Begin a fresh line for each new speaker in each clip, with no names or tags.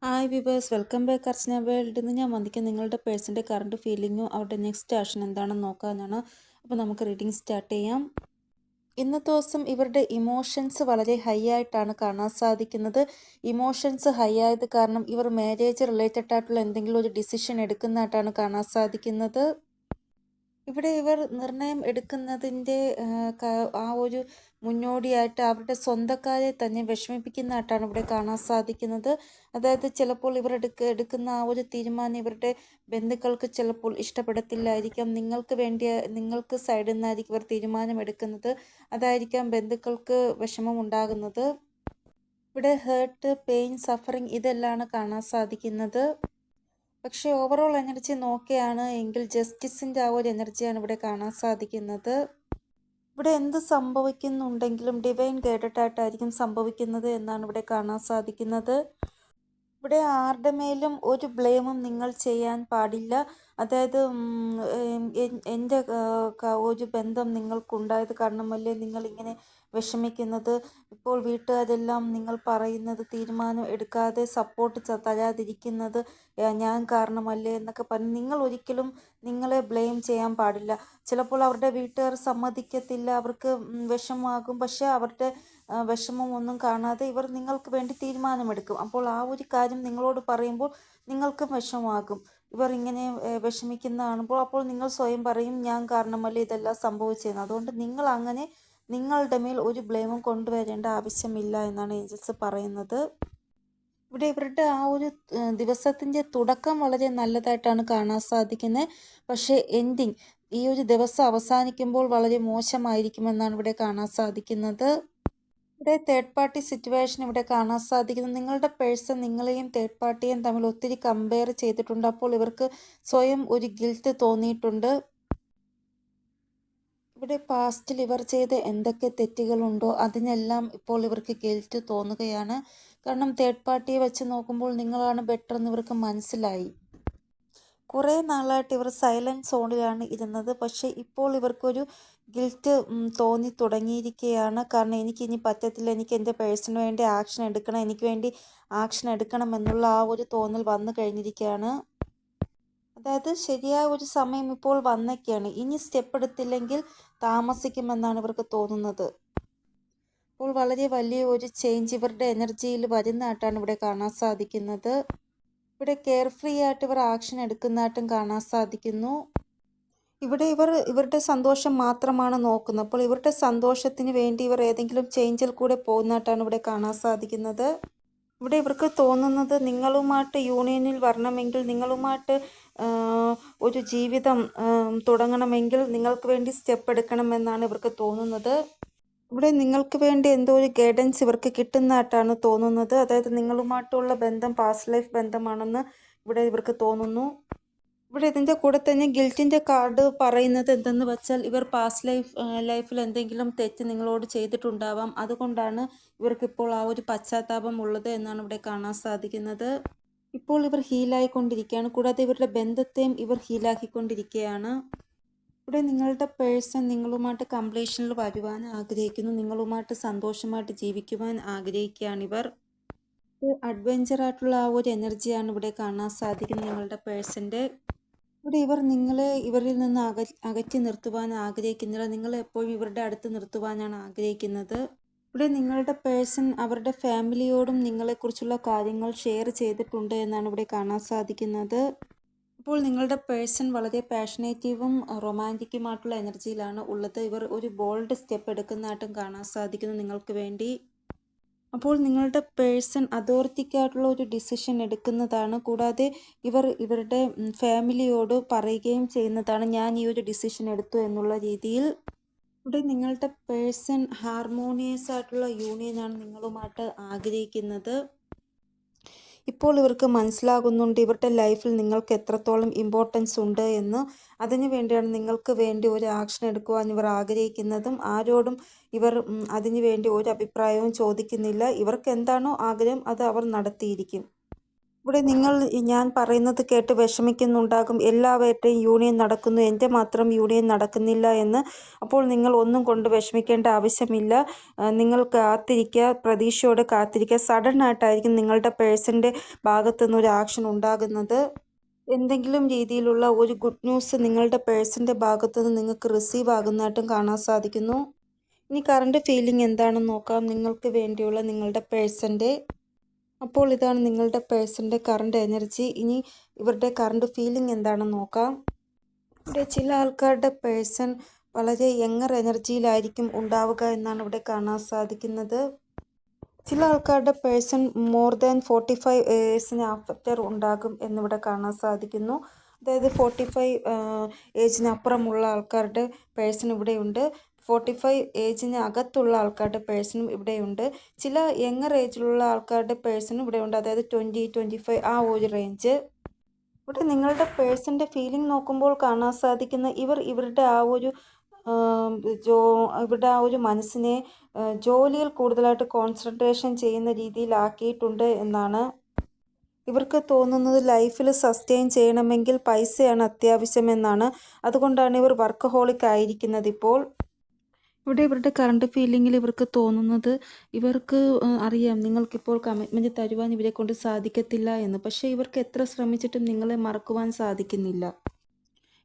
Hi viewers, welcome back അർച്ചന world. ഇന്ന് ഞാൻ വന്നിരിക്കുന്നത് നിങ്ങളുടെ പേഴ്സൻ്റെ കറണ്ട് ഫീലിങ്ങും അവരുടെ നെക്സ്റ്റ് ആക്ഷൻ എന്താണെന്ന് നോക്കാനാണ്. അപ്പോൾ നമുക്ക് റീഡിങ് സ്റ്റാർട്ട് ചെയ്യാം. ഇന്നത്തെ ദിവസം ഇവരുടെ ഇമോഷൻസ് വളരെ ഹൈ ആയിട്ടാണ് കാണാൻ സാധിക്കുന്നത്. ഇമോഷൻസ് ഹൈ ആയത് കാരണം ഇവർ മാരേജ് റിലേറ്റഡ് ആയിട്ടുള്ള എന്തെങ്കിലും ഒരു ഡിസിഷൻ എടുക്കുന്നതായിട്ടാണ് കാണാൻ സാധിക്കുന്നത്. ഇവിടെ ഇവർ നിർണയം എടുക്കുന്നതിൻ്റെ ആ ഒരു മുന്നോടിയായിട്ട് അവരുടെ സ്വന്തക്കാരെ തന്നെ വിഷമിപ്പിക്കുന്നതായിട്ടാണ് ഇവിടെ കാണാൻ സാധിക്കുന്നത്. അതായത് ചിലപ്പോൾ ഇവർ എടുക്കുന്ന ആ ഒരു തീരുമാനം ഇവരുടെ ബന്ധുക്കൾക്ക് ചിലപ്പോൾ ഇഷ്ടപ്പെടത്തില്ലായിരിക്കാം. നിങ്ങൾക്ക് സൈഡിൽ നിന്നായിരിക്കും ഇവർ തീരുമാനം എടുക്കുന്നത്. അതായിരിക്കാം ബന്ധുക്കൾക്ക് വിഷമം ഉണ്ടാകുന്നത്. ഇവിടെ ഹേർട്ട്, പെയിൻ, സഫറിങ് ഇതെല്ലാം കാണാൻ സാധിക്കുന്നത്. പക്ഷേ ഓവറോൾ എനർജി നോക്കുകയാണ് എങ്കിൽ ജസ്റ്റിസിൻ്റെ ആ ഒരു എനർജിയാണ് ഇവിടെ കാണാൻ സാധിക്കുന്നത്. ഇവിടെ എന്ത് സംഭവിക്കുന്നുണ്ടെങ്കിലും ഡിവൈൻ ഗൈഡഡ് ആയിട്ടായിരിക്കും സംഭവിക്കുന്നത് എന്നാണ് ഇവിടെ കാണാൻ സാധിക്കുന്നത്. ഇവിടെ ആരുടെ മേലും ഒരു ബ്ലെയിമും നിങ്ങൾ ചെയ്യാൻ പാടില്ല. അതായത് എൻ്റെ ഒരു ബന്ധം നിങ്ങൾക്കുണ്ടായത് കാരണമല്ലേ നിങ്ങളിങ്ങനെ വിഷമിക്കുന്നത്. ഇപ്പോൾ വീട്ടുകാരെല്ലാം നിങ്ങൾ പറയുന്നത് തീരുമാനം എടുക്കാതെ സപ്പോർട്ട് തരാതിരിക്കുന്നത് ഞാൻ കാരണമല്ലേ എന്നൊക്കെ പറഞ്ഞ് നിങ്ങൾ ഒരിക്കലും നിങ്ങളെ ബ്ലെയിം ചെയ്യാൻ പാടില്ല. ചിലപ്പോൾ അവരുടെ വീട്ടുകാർ സമ്മതിക്കത്തില്ല, അവർക്ക് വിഷമമാകും. പക്ഷേ അവരുടെ വിഷമം ഒന്നും കാണാതെ ഇവർ നിങ്ങൾക്ക് വേണ്ടി തീരുമാനമെടുക്കും. അപ്പോൾ ആ ഒരു കാര്യം നിങ്ങളോട് പറയുമ്പോൾ നിങ്ങൾക്കും വിഷമമാകും. ഇവർ ഇങ്ങനെ വിഷമിക്കുന്ന കാണുമ്പോൾ അപ്പോൾ നിങ്ങൾ സ്വയം പറയും ഞാൻ കാരണമല്ലേ ഇതെല്ലാം സംഭവിച്ചതെന്ന്. അതുകൊണ്ട് നിങ്ങൾ അങ്ങനെ നിങ്ങളുടെ മേൽ ഒരു ബ്ലെയിമും കൊണ്ടുവരേണ്ട ആവശ്യമില്ല എന്നാണ് ഏഞ്ചൽസ് പറയുന്നത്. ഇവിടെ ഇവരുടെ ആ ഒരു ദിവസത്തിൻ്റെ തുടക്കം വളരെ നല്ലതായിട്ടാണ് കാണാൻ സാധിക്കുന്നത്. പക്ഷേ എൻഡിങ് ഈ ഒരു ദിവസം അവസാനിക്കുമ്പോൾ വളരെ മോശമായിരിക്കുമെന്നാണ് ഇവിടെ കാണാൻ സാധിക്കുന്നത്. ഇവിടെ തേർഡ് പാർട്ടി സിറ്റുവേഷൻ ഇവിടെ കാണാൻ സാധിക്കുന്നു. നിങ്ങളുടെ പേഴ്സൺ നിങ്ങളെയും തേർഡ് പാർട്ടിയെയും തമ്മിൽ ഒത്തിരി കമ്പയർ ചെയ്തിട്ടുണ്ട്. അപ്പോൾ ഇവർക്ക് സ്വയം ഒരു ഗിൽറ്റ് തോന്നിയിട്ടുണ്ട്. ഇവിടെ പാസ്റ്റിൽ ഇവർ ചെയ്ത എന്തൊക്കെ തെറ്റുകളുണ്ടോ അതിനെല്ലാം ഇപ്പോൾ ഇവർക്ക് ഗിൽറ്റ് തോന്നുകയാണ്. കാരണം തേർഡ് പാർട്ടിയെ വെച്ച് നോക്കുമ്പോൾ നിങ്ങളാണ് ബെറ്റർ എന്ന് ഇവർക്ക് മനസ്സിലായി. കുറേ നാളായിട്ട് ഇവർ സൈലൻറ്റ് സോണിലാണ് ഇരുന്നത്. പക്ഷേ ഇപ്പോൾ ഇവർക്കൊരു ഗിൽറ്റ് തോന്നി തുടങ്ങിയിരിക്കുകയാണ്. കാരണം എനിക്കിനി പറ്റത്തില്ല, എനിക്ക് എൻ്റെ പേഴ്സണിന് വേണ്ടി ആക്ഷൻ എടുക്കണം, എനിക്ക് വേണ്ടി ആക്ഷൻ എടുക്കണം എന്നുള്ള ആ ഒരു തോന്നൽ വന്നു കഴിഞ്ഞിരിക്കുകയാണ്. അതായത് ശരിയായ ഒരു സമയം ഇപ്പോൾ വന്നൊക്കെയാണ്. ഇനി സ്റ്റെപ്പ് എടുത്തില്ലെങ്കിൽ താമസിക്കുമെന്നാണ് ഇവർക്ക് തോന്നുന്നത്. ഇപ്പോൾ വളരെ വലിയ ഒരു ചേഞ്ച് ഇവരുടെ എനർജിയിൽ വരുന്നതായിട്ടാണ് ഇവിടെ കാണാൻ സാധിക്കുന്നത്. ഇവിടെ കെയർ ഫ്രീ ആയിട്ട് ഇവർ ആക്ഷൻ എടുക്കുന്നതായിട്ടും കാണാൻ സാധിക്കുന്നു. ഇവിടെ ഇവരുടെ സന്തോഷം മാത്രമാണ് നോക്കുന്നത്. അപ്പോൾ ഇവരുടെ സന്തോഷത്തിന് വേണ്ടി ഇവർ ഏതെങ്കിലും ചേഞ്ചിൽ കൂടെ പോകുന്നതായിട്ടാണ് ഇവിടെ കാണാൻ സാധിക്കുന്നത്. ഇവിടെ ഇവർക്ക് തോന്നുന്നത് നിങ്ങളുമായിട്ട് യൂണിയനിൽ വരണമെങ്കിൽ, നിങ്ങളുമായിട്ട് ഒരു ജീവിതം തുടങ്ങണമെങ്കിൽ നിങ്ങൾക്ക് വേണ്ടി സ്റ്റെപ്പ് എടുക്കണമെന്നാണ് ഇവർക്ക് തോന്നുന്നത്. ഇവിടെ നിങ്ങൾക്ക് വേണ്ടി എന്തോ ഒരു ഗൈഡൻസ് ഇവർക്ക് കിട്ടുന്നതായിട്ടാണ് തോന്നുന്നത്. അതായത് നിങ്ങളുമായിട്ടുള്ള ബന്ധം പാസ്റ്റ് ലൈഫ് ബന്ധമാണെന്ന് ഇവിടെ ഇവർക്ക് തോന്നുന്നു. ഇവിടെ ഇതിൻ്റെ കൂടെ തന്നെ ഗിൽറ്റിൻ്റെ കാർഡ് പറയുന്നത് എന്തെന്ന് വെച്ചാൽ ഇവർ പാസ്റ്റ് ലൈഫിൽ എന്തെങ്കിലും തെറ്റ് നിങ്ങളോട് ചെയ്തിട്ടുണ്ടാവാം. അതുകൊണ്ടാണ് ഇവർക്കിപ്പോൾ ആ ഒരു പശ്ചാത്താപം ഉള്ളത് എന്നാണ് ഇവിടെ കാണാൻ സാധിക്കുന്നത്. ഇപ്പോൾ ഇവർ ഹീലായിക്കൊണ്ടിരിക്കുകയാണ്. കൂടാതെ ഇവരുടെ ബന്ധത്തെയും ഇവർ ഹീലാക്കിക്കൊണ്ടിരിക്കുകയാണ്. ഇവിടെ നിങ്ങളുടെ പേഴ്സൺ നിങ്ങളുമായിട്ട് കംപ്ലീഷനിൽ വരുവാൻ ആഗ്രഹിക്കുന്നു. നിങ്ങളുമായിട്ട് സന്തോഷമായിട്ട് ജീവിക്കുവാൻ ആഗ്രഹിക്കുകയാണിവർ. അഡ്വഞ്ചറായിട്ടുള്ള ആ ഒരു എനർജിയാണ് ഇവിടെ കാണാൻ സാധിക്കുന്നത് നിങ്ങളുടെ പേഴ്സൻ്റെ. ഇവിടെ ഇവർ നിങ്ങളെ ഇവരിൽ നിന്ന് അകറ്റി നിർത്തുവാൻ ആഗ്രഹിക്കുന്നില്ല. നിങ്ങളെ എപ്പോഴും ഇവരുടെ അടുത്ത് നിർത്തുവാനാണ് ആഗ്രഹിക്കുന്നത്. ഇവിടെ നിങ്ങളുടെ പേഴ്സൺ അവരുടെ ഫാമിലിയോടും നിങ്ങളെക്കുറിച്ചുള്ള കാര്യങ്ങൾ ഷെയർ ചെയ്തിട്ടുണ്ട് എന്നാണ് ഇവിടെ കാണാൻ സാധിക്കുന്നത്. അപ്പോൾ നിങ്ങളുടെ പേഴ്സൺ വളരെ പാഷനേറ്റീവും റൊമാൻറ്റിക്കുമായിട്ടുള്ള എനർജിയിലാണ് ഉള്ളത്. ഇവർ ഒരു ബോൾഡ് സ്റ്റെപ്പ് എടുക്കുന്നതായിട്ടും കാണാൻ സാധിക്കുന്നു നിങ്ങൾക്ക് വേണ്ടി. അപ്പോൾ നിങ്ങളുടെ പേഴ്സൺ അതോറിറ്റിക്കായിട്ടുള്ള ഒരു ഡിസിഷൻ എടുക്കുന്നതാണ്. കൂടാതെ ഇവരുടെ ഫാമിലിയോട് പറയുകയും ചെയ്യുന്നതാണ് ഞാൻ ഈ ഒരു ഡിസിഷൻ എടുത്തു എന്നുള്ള രീതിയിൽ. ഇവിടെ നിങ്ങളുടെ പേഴ്സൺ ഹാർമോണിയസ് ആയിട്ടുള്ള യൂണിയനാണ് നിങ്ങളുമായിട്ട് ആഗ്രഹിക്കുന്നത്. ഇപ്പോൾ ഇവർക്ക് മനസ്സിലാകുന്നുണ്ട് ഇവരുടെ ലൈഫിൽ നിങ്ങൾക്ക് എത്രത്തോളം ഇമ്പോർട്ടൻസ് ഉണ്ട് എന്ന്. അതിനു വേണ്ടിയാണ് നിങ്ങൾക്ക് വേണ്ടി ഒരു ആക്ഷൻ എടുക്കുവാൻ ഇവർ ആഗ്രഹിക്കുന്നതും. ആരോടും ഇവർ അതിനു വേണ്ടി ഒരു അഭിപ്രായവും ചോദിക്കുന്നില്ല. ഇവർക്ക് എന്താണോ ആഗ്രഹം അത് അവർ നടത്തിയിരിക്കും. ഇവിടെ നിങ്ങൾ ഞാൻ പറയുന്നത് കേട്ട് വിഷമിക്കുന്നുണ്ടാകും. എല്ലാവരുടെയും യൂണിയൻ നടക്കുന്നു, എൻ്റെ മാത്രം യൂണിയൻ നടക്കുന്നില്ല എന്ന്. അപ്പോൾ നിങ്ങൾ ഒന്നും കൊണ്ട് വിഷമിക്കേണ്ട ആവശ്യമില്ല. നിങ്ങൾ കാത്തിരിക്കുക, പ്രതീക്ഷയോടെ കാത്തിരിക്കുക. സഡനായിട്ടായിരിക്കും നിങ്ങളുടെ പേഴ്സൻ്റെ ഭാഗത്തു നിന്ന് ഒരു ആക്ഷൻ ഉണ്ടാകുന്നത്. എന്തെങ്കിലും രീതിയിലുള്ള ഒരു ഗുഡ് ന്യൂസ് നിങ്ങളുടെ പേഴ്സൻ്റെ ഭാഗത്തു നിന്ന് നിങ്ങൾക്ക് റിസീവ് ആകുന്നതായിട്ടും കാണാൻ സാധിക്കുന്നു. ഇനി കറണ്ട് ഫീലിംഗ് എന്താണെന്ന് നോക്കാം നിങ്ങൾക്ക് വേണ്ടിയുള്ള നിങ്ങളുടെ പേഴ്സൻ്റെ. അപ്പോൾ ഇതാണ് നിങ്ങളുടെ പേഴ്സൻ്റെ കറണ്ട് എനർജി. ഇനി ഇവരുടെ കറണ്ട് ഫീലിംഗ് എന്താണെന്ന് നോക്കാം. ഇവിടെ ചില ആൾക്കാരുടെ പേഴ്സൺ വളരെ യങ്ങർ എനർജിയിലായിരിക്കും ഉണ്ടാവുക എന്നാണ് ഇവിടെ കാണാൻ സാധിക്കുന്നത്. ചില ആൾക്കാരുടെ പേഴ്സൺ മോർ ദാൻ 45 ഏജിന് ആഫ്റ്റർ ഉണ്ടാകും എന്നിവിടെ കാണാൻ സാധിക്കുന്നു. അതായത് 45 ഏജിന് അപ്പുറമുള്ള ആൾക്കാരുടെ പേഴ്സൺ ഇവിടെയുണ്ട്. 45 ഏജിന് അകത്തുള്ള ആൾക്കാരുടെ പേഴ്സണും ഇവിടെയുണ്ട്. ചില യങ്ങർ ഏജിലുള്ള ആൾക്കാരുടെ പേഴ്സണും ഇവിടെയുണ്ട്. അതായത് 20, 25 ആ ഒരു റേഞ്ച്. ഇവിടെ നിങ്ങളുടെ പേഴ്സൻ്റെ ഫീലിംഗ് നോക്കുമ്പോൾ കാണാൻ സാധിക്കുന്ന ഇവരുടെ ആ ഒരു ഇവരുടെ ആ ഒരു മനസ്സിനെ ജോലിയിൽ കൂടുതലായിട്ട് കോൺസെൻട്രേഷൻ ചെയ്യുന്ന രീതിയിലാക്കിയിട്ടുണ്ട് എന്നാണ്. ഇവർക്ക് തോന്നുന്നത് ലൈഫിൽ സസ്റ്റെയിൻ ചെയ്യണമെങ്കിൽ പൈസയാണ് അത്യാവശ്യമെന്നാണ്. അതുകൊണ്ടാണ് ഇവർ വർക്കഹോളിക് ആയിരിക്കുന്നത് ഇപ്പോൾ. ഇവിടെ ഇവരുടെ കറണ്ട് ഫീലിങ്ങിൽ ഇവർക്ക് തോന്നുന്നത് ഇവർക്ക് അറിയാം നിങ്ങൾക്കിപ്പോൾ കമ്മിറ്റ്മെൻറ്റ് തരുവാൻ ഇവരെ കൊണ്ട് സാധിക്കത്തില്ല എന്ന്. പക്ഷേ ഇവർക്ക് എത്ര ശ്രമിച്ചിട്ടും നിങ്ങളെ മറക്കുവാൻ സാധിക്കുന്നില്ല.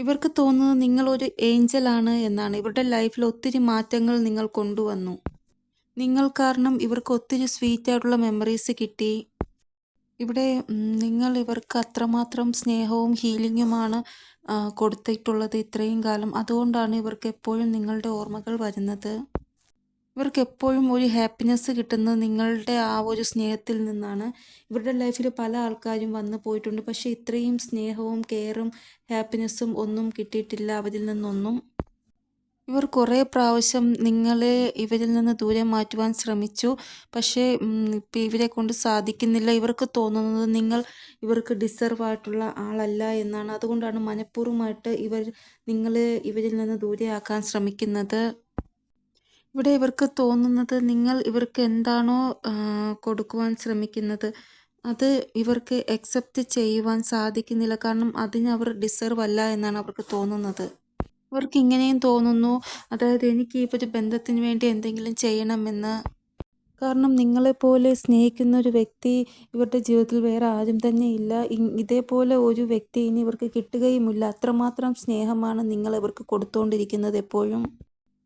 ഇവർക്ക് തോന്നുന്നത് നിങ്ങളൊരു ഏഞ്ചലാണ് എന്നാണ്. ഇവരുടെ ലൈഫിൽ ഒത്തിരി മാറ്റങ്ങൾ നിങ്ങൾ കൊണ്ടുവന്നു. നിങ്ങൾ കാരണം ഇവർക്ക് ഒത്തിരി സ്വീറ്റായിട്ടുള്ള മെമ്മറീസ് കിട്ടി. ഇവിടെ നിങ്ങൾ ഇവർക്ക് അത്രമാത്രം സ്നേഹവും ഹീലിങ്ങുമാണ് കൊടുത്തിട്ടുള്ളത് ഇത്രയും കാലം. അതുകൊണ്ടാണ് ഇവർക്ക് എപ്പോഴും നിങ്ങളുടെ ഓർമ്മകൾ വരുന്നത്. ഇവർക്ക് എപ്പോഴും ഒരു ഹാപ്പിനെസ് കിട്ടുന്നത് നിങ്ങളുടെ ആ ഒരു സ്നേഹത്തിൽ നിന്നാണ്. ഇവരുടെ ലൈഫിൽ പല ആൾക്കാരും വന്നു പോയിട്ടുണ്ട്. പക്ഷേ ഇത്രയും സ്നേഹവും കെയറും ഹാപ്പിനെസ്സും ഒന്നും കിട്ടിയിട്ടില്ല അവരിൽ നിന്നൊന്നും. ഇവർ കുറേ പ്രാവശ്യം നിങ്ങളെ ഇവരിൽ നിന്ന് ദൂരെ മാറ്റുവാൻ ശ്രമിച്ചു. പക്ഷേ ഇപ്പം ഇവരെ കൊണ്ട് സാധിക്കുന്നില്ല. ഇവർക്ക് തോന്നുന്നത് നിങ്ങൾ ഇവർക്ക് ഡിസർവ് ആയിട്ടുള്ള ആളല്ല എന്നാണ്. അതുകൊണ്ടാണ് മനഃപൂർവ്വമായിട്ട് നിങ്ങളെ ഇവരിൽ നിന്ന് ദൂരെയാക്കാൻ ശ്രമിക്കുന്നത്. ഇവിടെ ഇവർക്ക് തോന്നുന്നത് നിങ്ങൾ ഇവർക്ക് എന്താണോ കൊടുക്കുവാൻ ശ്രമിക്കുന്നത് അത് ഇവർക്ക് അക്സെപ്റ്റ് ചെയ്യുവാൻ സാധിക്കുന്നില്ല. കാരണം അതിനവർ ഡിസർവ് അല്ല എന്നാണ് അവർക്ക് തോന്നുന്നത്. അവർക്ക് ഇങ്ങനെയും തോന്നുന്നു, അതായത് എനിക്ക് ഈ ഒരു ബന്ധത്തിന് വേണ്ടി എന്തെങ്കിലും ചെയ്യണമെന്ന്. കാരണം നിങ്ങളെപ്പോലെ സ്നേഹിക്കുന്ന ഒരു വ്യക്തി ഇവരുടെ ജീവിതത്തിൽ വേറെ ആരും തന്നെ ഇല്ല. ഇതേപോലെ ഒരു വ്യക്തി ഇനി ഇവർക്ക് കിട്ടുകയുമില്ല. അത്രമാത്രം സ്നേഹമാണ് നിങ്ങൾ ഇവർക്ക് കൊടുത്തുകൊണ്ടിരിക്കുന്നത് എപ്പോഴും.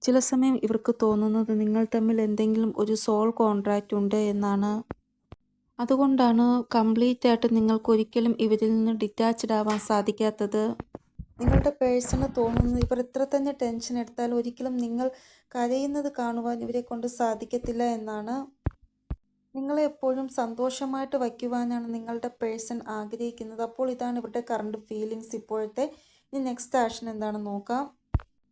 ചില സമയം ഇവർക്ക് തോന്നുന്നത് നിങ്ങൾ തമ്മിൽ എന്തെങ്കിലും ഒരു സോൾ കോൺട്രാക്റ്റ് ഉണ്ട് എന്നാണ്. അതുകൊണ്ടാണ് കംപ്ലീറ്റ് ആയിട്ട് നിങ്ങൾക്ക് ഒരിക്കലും ഇവരിൽ നിന്ന് ഡിറ്റാച്ച്ഡ് ആവാൻ സാധിക്കാത്തത്. നിങ്ങളുടെ പേഴ്സണ് തോന്നുന്നത് ഇവർ എത്ര തന്നെ ടെൻഷൻ എടുത്താൽ ഒരിക്കലും നിങ്ങൾ കരയുന്നത് കാണുവാൻ ഇവരെ കൊണ്ട് സാധിക്കത്തില്ല എന്നാണ്. നിങ്ങളെ എപ്പോഴും സന്തോഷമായിട്ട് വയ്ക്കുവാനാണ് നിങ്ങളുടെ പേഴ്സൺ ആഗ്രഹിക്കുന്നത്. അപ്പോൾ ഇതാണ് ഇവരുടെ കറണ്ട് ഫീലിങ്സ് ഇപ്പോഴത്തെ. ഇനി നെക്സ്റ്റ് ആക്ഷൻ എന്താണെന്ന് നോക്കാം.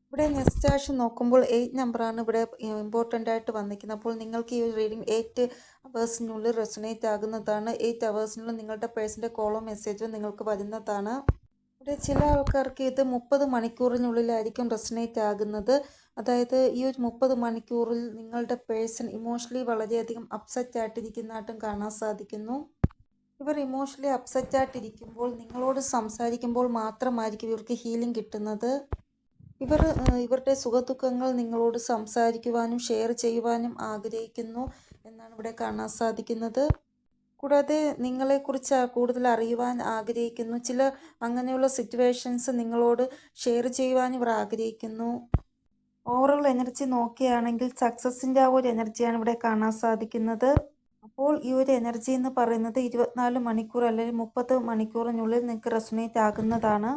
ഇവിടെ നെക്സ്റ്റ് ആക്ഷൻ നോക്കുമ്പോൾ 8 നമ്പറാണ് ഇവിടെ ഇമ്പോർട്ടൻ്റ് ആയിട്ട് വന്നിരിക്കുന്നത്. അപ്പോൾ നിങ്ങൾക്ക് ഈ ഒരു റീഡിംഗ് 8 അവേഴ്സിനുള്ളിൽ റെസൊനേറ്റ് ആകുന്നതാണ്. 8 അവേഴ്സിനുള്ളിൽ നിങ്ങളുടെ പേഴ്സൻ്റെ കോളോ മെസ്സേജോ നിങ്ങൾക്ക് വരുന്നതാണ്. ഇവിടെ ചില ആൾക്കാർക്ക് ഇത് 30 മണിക്കൂറിനുള്ളിലായിരിക്കും റെസൊനേറ്റ് ആകുന്നത്. അതായത് ഈ ഒരു 30 മണിക്കൂറിൽ നിങ്ങളുടെ പേഴ്സൺ ഇമോഷണലി വളരെയധികം അപ്സെറ്റ് ആയിട്ടിരിക്കുന്നതായിട്ടും കാണാൻ സാധിക്കുന്നു. ഇവർ ഇമോഷണലി അപ്സെറ്റ് ആയിട്ടിരിക്കുമ്പോൾ നിങ്ങളോട് സംസാരിക്കുമ്പോൾ മാത്രമായിരിക്കും ഇവർക്ക് ഹീലിംഗ് കിട്ടുന്നത്. ഇവരുടെ സുഖദുഃഖങ്ങൾ നിങ്ങളോട് സംസാരിക്കുവാനും ഷെയർ ചെയ്യുവാനും ആഗ്രഹിക്കുന്നു എന്നാണ് ഇവിടെ കാണാൻ സാധിക്കുന്നത്. കൂടാതെ നിങ്ങളെക്കുറിച്ച് കൂടുതൽ അറിയുവാൻ ആഗ്രഹിക്കുന്നു. ചില അങ്ങനെയുള്ള സിറ്റുവേഷൻസ് നിങ്ങളോട് ഷെയർ ചെയ്യുവാൻ ഇവർ ആഗ്രഹിക്കുന്നു. ഓവറോൾ എനർജി നോക്കുകയാണെങ്കിൽ സക്സസിൻ്റെ ആ ഒരു എനർജിയാണ് ഇവിടെ കാണാൻ സാധിക്കുന്നത്. അപ്പോൾ ഈ ഒരു എനർജി എന്ന് പറയുന്നത് 24 മണിക്കൂർ അല്ലെങ്കിൽ 30 മണിക്കൂറിനുള്ളിൽ നിങ്ങൾക്ക് റെസൊനേറ്റ് ആകുന്നതാണ്.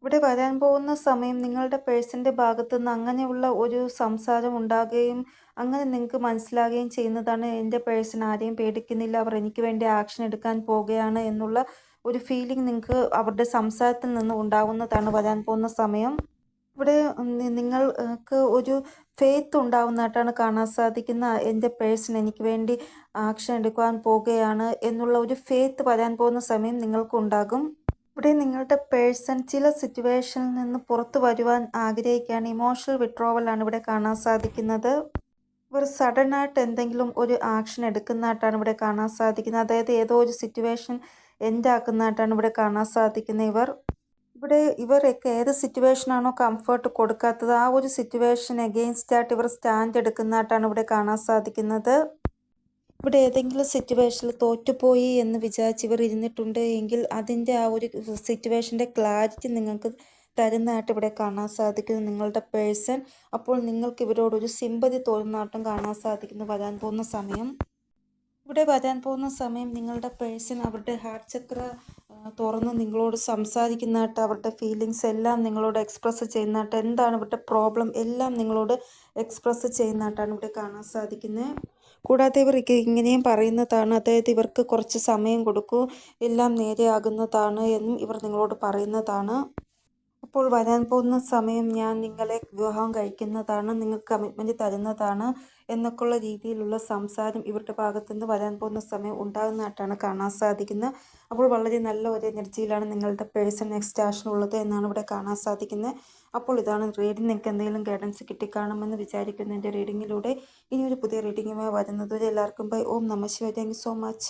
ഇവിടെ വരാൻ പോകുന്ന സമയം നിങ്ങളുടെ പേഴ്സൻ്റെ ഭാഗത്തു നിന്ന് അങ്ങനെയുള്ള ഒരു സംസാരം ഉണ്ടാകുകയും അങ്ങനെ നിങ്ങൾക്ക് മനസ്സിലാകുകയും ചെയ്യുന്നതാണ്. എൻ്റെ പേഴ്സൺ ആരെയും പേടിക്കുന്നില്ല, അവർ എനിക്ക് വേണ്ടി ആക്ഷൻ എടുക്കാൻ പോവുകയാണ് എന്നുള്ള ഒരു ഫീലിംഗ് നിങ്ങൾക്ക് അവരുടെ സംസാരത്തിൽ നിന്ന് ഉണ്ടാകുന്നതാണ് വരാൻ പോകുന്ന സമയം. ഇവിടെ നിങ്ങൾക്ക് ഒരു ഫെയ്ത്ത് ഉണ്ടാവുന്നതായിട്ടാണ് കാണാൻ സാധിക്കുന്ന. എൻ്റെ പേഴ്സൺ എനിക്ക് വേണ്ടി ആക്ഷൻ എടുക്കുവാൻ പോവുകയാണ് എന്നുള്ള ഒരു ഫെയ്ത്ത് വരാൻ പോകുന്ന സമയം നിങ്ങൾക്കുണ്ടാകും. ഇവിടെ നിങ്ങളുടെ പേഴ്സൺ ചില സിറ്റുവേഷനിൽ നിന്ന് പുറത്തു വരുവാൻ ആഗ്രഹിക്കുകയാണ്. ഇമോഷണൽ വിഡ്രോവലാണ് ഇവിടെ കാണാൻ സാധിക്കുന്നത്. ഇവർ സഡനായിട്ട് എന്തെങ്കിലും ഒരു ആക്ഷൻ എടുക്കുന്നതായിട്ടാണ് ഇവിടെ കാണാൻ സാധിക്കുന്നത്. അതായത് ഏതോ ഒരു സിറ്റുവേഷൻ എൻഡ് ആക്കുന്നതായിട്ടാണ് ഇവിടെ കാണാൻ സാധിക്കുന്നത്. ഇവരൊക്കെ ഏത് സിറ്റുവേഷനാണോ കംഫർട്ട് കൊടുക്കാത്തത് ആ ഒരു സിറ്റുവേഷൻ എഗെയിൻസ്റ്റ് ആയിട്ട് ഇവർ സ്റ്റാൻഡ് എടുക്കുന്നതായിട്ടാണ് ഇവിടെ കാണാൻ സാധിക്കുന്നത്. ഇവിടെ ഏതെങ്കിലും സിറ്റുവേഷനിൽ തോറ്റുപോയി എന്ന് വിചാരിച്ച് ഇവർ ഇരുന്നിട്ടുണ്ട് എങ്കിൽ അതിൻ്റെ ആ ഒരു സിറ്റുവേഷൻ്റെ ക്ലാരിറ്റി നിങ്ങൾക്ക് തരുന്നതായിട്ട് ഇവിടെ കാണാൻ സാധിക്കുന്നു നിങ്ങളുടെ പേഴ്സൺ. അപ്പോൾ നിങ്ങൾക്ക് ഇവരോടൊരു സിമ്പതി തോന്നുന്നതായിട്ടും കാണാൻ സാധിക്കുന്നു വരാൻ പോകുന്ന സമയം നിങ്ങളുടെ പേഴ്സൺ അവരുടെ ഹാർട്ട് ചക്ര തുറന്ന് നിങ്ങളോട് സംസാരിക്കുന്നതായിട്ട്, അവരുടെ ഫീലിങ്സ് എല്ലാം നിങ്ങളോട് എക്സ്പ്രസ് ചെയ്യുന്നതായിട്ട്, എന്താണ് ഇവരുടെ പ്രോബ്ലം എല്ലാം നിങ്ങളോട് എക്സ്പ്രസ് ചെയ്യുന്നതായിട്ടാണ് ഇവിടെ കാണാൻ സാധിക്കുന്നത്. കൂടാതെ ഇവർ ഇങ്ങനെയും പറയുന്നതാണ്, അതായത് ഇവർക്ക് കുറച്ച് സമയം കൊടുക്കൂ, എല്ലാം നേരെയാകുന്നതാണ് എന്നും ഇവർ നിങ്ങളോട് പറയുന്നതാണ്. അപ്പോൾ വരാൻ പോകുന്ന സമയം ഞാൻ നിങ്ങളെ വിവാഹം കഴിക്കുന്നതാണ്, നിങ്ങൾക്ക് കമ്മിറ്റ്മെൻറ്റ് തരുന്നതാണ് എന്നൊക്കെയുള്ള രീതിയിലുള്ള സംസാരം ഇവരുടെ ഭാഗത്തുനിന്ന് വരാൻ പോകുന്ന സമയം ഉണ്ടാകുന്നതായിട്ടാണ് കാണാൻ സാധിക്കുന്നത്. അപ്പോൾ വളരെ നല്ല ഒരു എനർജിയിലാണ് നിങ്ങളുടെ പേഴ്സൺ നെക്സ്റ്റ് ആക്ഷൻ ഉള്ളത് എന്നാണ് ഇവിടെ കാണാൻ സാധിക്കുന്നത്. അപ്പോൾ ഇതാണ് റീഡിംഗ്. നിങ്ങൾക്ക് എന്തെങ്കിലും ഗൈഡൻസ് കിട്ടിക്കാണുമെന്ന് വിചാരിക്കുന്നു എൻ്റെ റീഡിങ്ങിലൂടെ. ഇനി ഒരു പുതിയ റീഡിങ്ങുമായി വരുന്നത് എല്ലാവർക്കും ബൈ. ഓം നമഃ ശിവായ. Thank you so much.